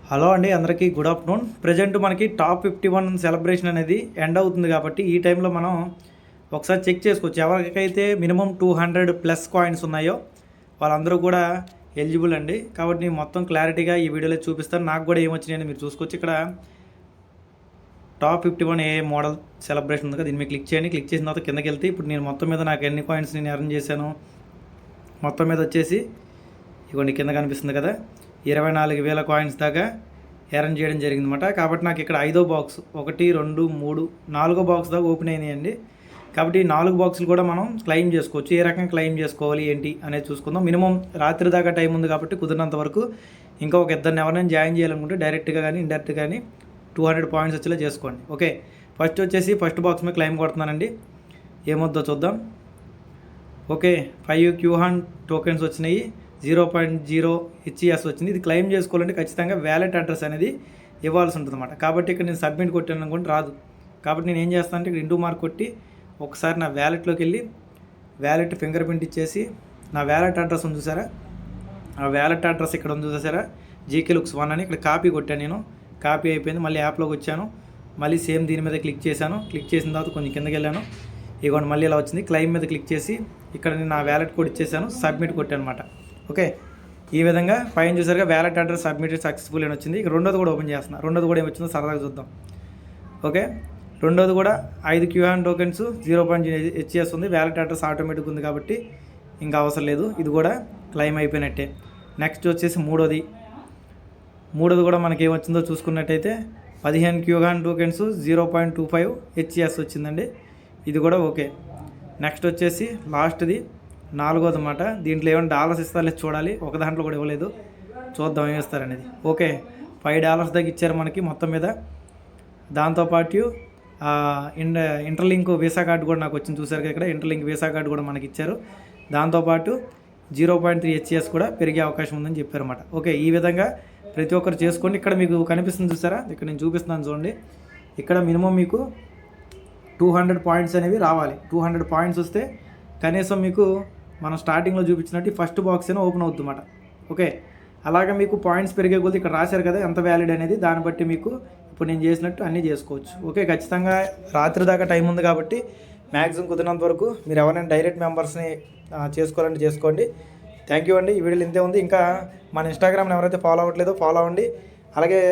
Hello అండి, అందరికీ good afternoon. Present మనకి టాప్ 51 సెలబ్రేషన్ అనేది ఎండ్ అవుతుంది కాబట్టి ఈ టైంలో మనం ఒకసారి చెక్ చేసుకోవచ్చు. ఎవరికైతే మినిమం 200 ప్లస్ కాయిన్స్ ఉన్నాయో వాళ్ళందరూ కూడా ఎలిజిబుల్ అండి. కాబట్టి నేను మొత్తం క్లారిటీగా ఈ వీడియోలో చూపిస్తాను. నాకు కూడా ఏమొచ్చినాయని మీరు చూసుకోవచ్చు. ఇక్కడ టాప్ 51 ఏ మోడల్ సెలబ్రేషన్ ఉంది కదా, దీన్ని మీరు క్లిక్ చేయండి. క్లిక్ చేసిన తర్వాత కిందకి వెళ్తే ఇప్పుడు నేను మొత్తం మీద నాకు ఎన్ని కాయిన్స్ నేను ఎర్న్ చేశాను మొత్తం మీద వచ్చేసి ఇవ్వండి, కింద కనిపిస్తుంది కదా, 24,000 కాయిన్స్ దాకా ఎర్న్ చేయడం జరిగిందన్నమాట. కాబట్టి నాకు ఇక్కడ 5వ బాక్స్ 1 2 3 4వ బాక్స్ దాకా ఓపెన్ అయినాయండి. కాబట్టి 4 బాక్సులు కూడా మనం క్లెయిమ్ చేసుకోవచ్చు. ఏ రకంగా క్లెయిమ్ చేసుకోవాలి ఏంటి అనేది చూసుకుందాం. మినిమం రాత్రి దాకా టైం ఉంది కాబట్టి కుదిరినంత వరకు ఇంకా ఒక ఇద్దరిని ఎవరైనా జాయిన్ చేయాలనుకుంటే డైరెక్ట్గా కానీ ఇండైరెక్ట్గా కానీ 200 పాయింట్స్ వచ్చేలా చేసుకోండి. ఓకే, ఫస్ట్ వచ్చేసి ఫస్ట్ బాక్స్ మీద క్లెయిమ్ కొడుతున్నానండి. ఏమొద్దో చూద్దాం. ఓకే, 5 క్యూహాన్ టోకెన్స్ వచ్చినాయి, 0.0 హెచ్ఈఎస్ వచ్చింది. ఇది క్లెయిమ్ చేసుకోవాలంటే ఖచ్చితంగా వ్యాలెట్ అడ్రస్ అనేది ఇవ్వాల్సి ఉంటుంది అన్నమాట. కాబట్టి ఇక్కడ నేను సబ్మిట్ కొట్టాను అనుకుంటే రాదు. కాబట్టి నేను ఏం చేస్తాను అంటే ఇక్కడ ఇంటూ మార్క్ కొట్టి ఒకసారి నా వ్యాలెట్లోకి వెళ్ళి వ్యాలెట్ ఫింగర్ ప్రింట్ ఇచ్చేసి నా వ్యాలెట్ అడ్రస్ ఉంది చూసారా, ఆ వ్యాలెట్ అడ్రస్ ఇక్కడ ఉంది చూసారా, జీకే లుక్స్ 1 అని ఇక్కడ కాపీ కొట్టాను. నేను కాపీ అయిపోయింది. మళ్ళీ యాప్లోకి వచ్చాను, మళ్ళీ సేమ్ దీని మీద క్లిక్ చేశాను. క్లిక్ చేసిన తర్వాత కొంచెం కిందకి వెళ్ళాను, ఇదిగోండి మళ్ళీ ఇలా వచ్చింది. క్లెయిమ్ మీద క్లిక్ చేసి ఇక్కడ నేను నా వ్యాలెట్ కోడ్ ఇచ్చేసాను, సబ్మిట్ కొట్టాను అనమాట. ఓకే, ఈ విధంగా పైన చూసారుగా వ్యాలెట్ అడ్రస్ సబ్మిటెడ్ సక్సెస్ఫుల్ అని వచ్చింది. ఇక రెండోది కూడా ఓపెన్ చేస్తున్నా. రెండోది కూడా ఏమొచ్చిందో సరదాగా చూద్దాం. ఓకే, రెండోది కూడా 5 క్యూఆన్ టోకెన్స్ 0.0 హెచ్ఎస్ ఉంది. వ్యాలెట్ అడ్రస్ ఆటోమేటిక్ ఉంది కాబట్టి ఇంకా అవసరం లేదు, ఇది కూడా క్లెయిమ్ అయిపోయినట్టే. నెక్స్ట్ వచ్చేసి మూడోది కూడా మనకి ఏమొచ్చిందో చూసుకున్నట్టయితే 15 క్యూఆన్ టోకెన్స్ 0.25 హెచ్ఎస్ వచ్చిందండి, ఇది కూడా ఓకే. నెక్స్ట్ వచ్చేసి లాస్ట్ది 4వది అన్నమాట. దీంట్లో ఏమైనా డాలర్స్ ఇస్తారో చూడాలి, ఒక దాంట్లో కూడా ఇవ్వలేదు, చూద్దాం ఏమి ఇస్తారనేది. ఓకే, $5 దాకా ఇచ్చారు మనకి మొత్తం మీద. దాంతోపాటు ఇంటర్లింక్ వీసా కార్డు కూడా నాకు వచ్చింది చూసారు, ఇక్కడ ఇంటర్లింక్ వీసా కార్డు కూడా మనకి ఇచ్చారు. దాంతోపాటు 0.3 హెచ్ఎస్ కూడా పెరిగే అవకాశం ఉందని చెప్పారన్నమాట. ఓకే, ఈ విధంగా ప్రతి ఒక్కరు చేసుకోండి. ఇక్కడ మీకు కనిపిస్తుంది చూసారా, ఇక్కడ నేను చూపిస్తున్నాను చూడండి. ఇక్కడ మినిమం మీకు 200 పాయింట్స్ అనేవి రావాలి. 200 పాయింట్స్ వస్తే కనీసం మీకు మనం స్టార్టింగ్లో చూపించినట్టు ఫస్ట్ బాక్స్ అయినా ఓపెన్ అవుతుంది అన్నమాట. ఓకే, అలాగే మీకు పాయింట్స్ పెరిగే కొద్దీ ఇక్కడ రాశారు కదా ఎంత వ్యాలిడ్ అనేది, దాన్ని బట్టి మీకు ఇప్పుడు నేను చేసినట్టు అన్నీ చేసుకోవచ్చు. ఓకే, ఖచ్చితంగా రాత్రి దాకా టైం ఉంది కాబట్టి మ్యాక్సిమం కుదిరినంత వరకు మీరు ఎవరైనా డైరెక్ట్ మెంబర్స్ని చేసుకోవాలంటే చేసుకోండి. థ్యాంక్ యూ అండి. ఈ వీడియోలో ఇంతే ఉంది. ఇంకా మన ఇన్స్టాగ్రామ్ని ఎవరైతే ఫాలో అవ్వట్లేదో ఫాలో అవ్వండి. అలాగే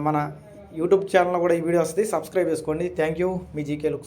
మన యూట్యూబ్ ఛానల్లో కూడా ఈ వీడియో వస్తుంది, సబ్స్క్రైబ్ చేసుకోండి. Thank you, me GK looks.